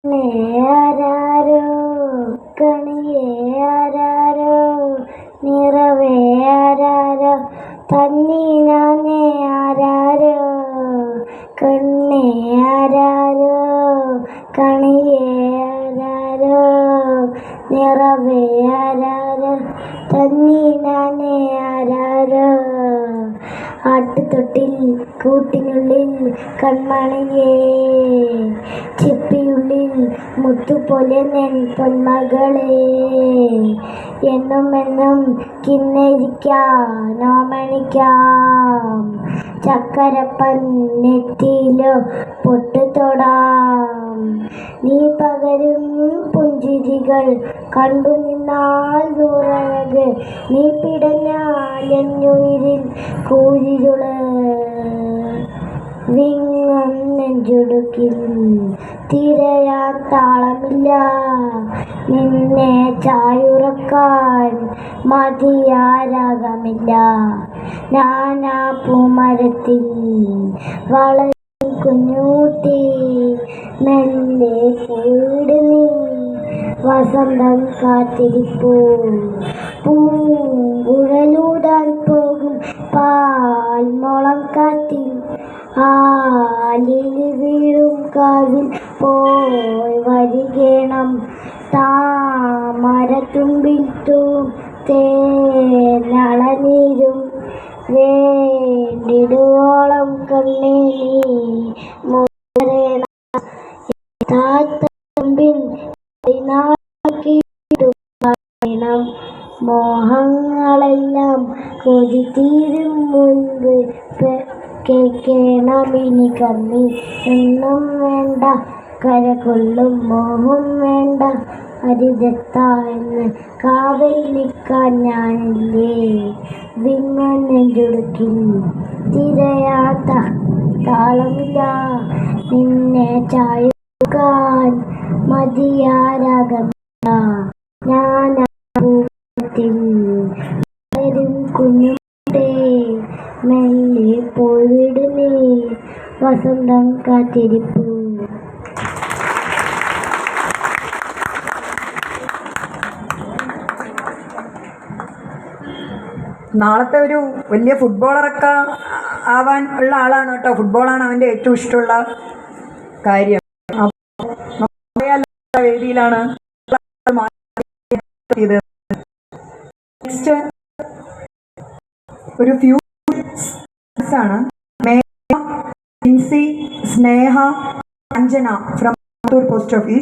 ആരാരോ കണിയേ ആരാരോ നിറവേ ആരാരോ തന്നി ഞാനേ ആരാരോ കണ്ണേ ആരാരോ കണിയേ ആരാരോ നിറവേ ആരാരോ തന്നി ഞാനേ ആരാരോ ആട്ടുതൊട്ടിൽ കൂട്ടിനുള്ളിൽ കൺമണിയേ ചിപ്പിയുള്ളിൽ മുത്തുപോലെ ഞാൻ പൊന്മകളെ എന്നും എന്നും കിന്നരിക്കാൻ ഓമനിക്കാം ചക്കരപ്പന്നെത്തിയിലോ പൊട്ടു തൊടാം നീ പകരും പുഞ്ചിരികൾ കണ്ടു നിന്നാൽ നൂറഴക് നീ പിടഞ്ഞാൽ എന്നുയിരിൽ കൂരിരുള് വിങ്ങും നെഞ്ചുടുക്കിൽ തിരയാൻ താളമില്ല നിന്നെ ചായുറക്കാൻ മതിയാരാഗമില്ല ഞാനാ പൂമരത്തിൽ വളരും കുഞ്ഞൂട്ടി മെല്ലെ പോയിട് നീ വസന്തം കാത്തിരിപ്പൂ പൂങ്കുഴലൂതാൻ പോകും പാൽമോളം കാറ്റിൽ ആലിൽ വീഴും കാവിൽ പോയി വരികേണം താമരത്തുമ്പിൽ തേനളനീരും വേണ്ടിടുവോളം കണ്ണേ നീ മുരേണം താത്തമ്പിൻ ണം മോഹങ്ങളെല്ലാം കൊതി തീരും മുൻപ് കേൾക്കണം ഇനി കമ്മി ഒന്നും വേണ്ട കരകൊള്ളും മോഹം വേണ്ട അരിതെത്ത എന്ന് കാവൽ നിൽക്കാൻ ഞാനില്ലേ വിങ്ങൻ നെഞ്ചുടുക്കിൽ തിരയാത്ത താളമില്ല നിന്നെ ചായുക്കാൻ മതിയാരാഗമില്ല ഞാനാ പൂത്തിൽ വളരും കുഞ്ഞുട്ടേ മെല്ലെ പോയിട് നീ വസന്തം കാത്തിരിപ്പൂ. നാളത്തെ ഒരു വലിയ ഫുട്ബോളറൊക്കെ ആവാൻ ഉള്ള ആളാണ് കേട്ടോ. ഫുട്ബോളാണ് അവൻ്റെ ഏറ്റവും ഇഷ്ടമുള്ള കാര്യം. വേദിയിലാണ് നെക്സ്റ്റ് ഒരു ഫ്യൂ ആണ് മേഘ, ജിൻസി, സ്നേഹ, അഞ്ജന ഫ്രം പോസ്റ്റ് ഓഫീസ്.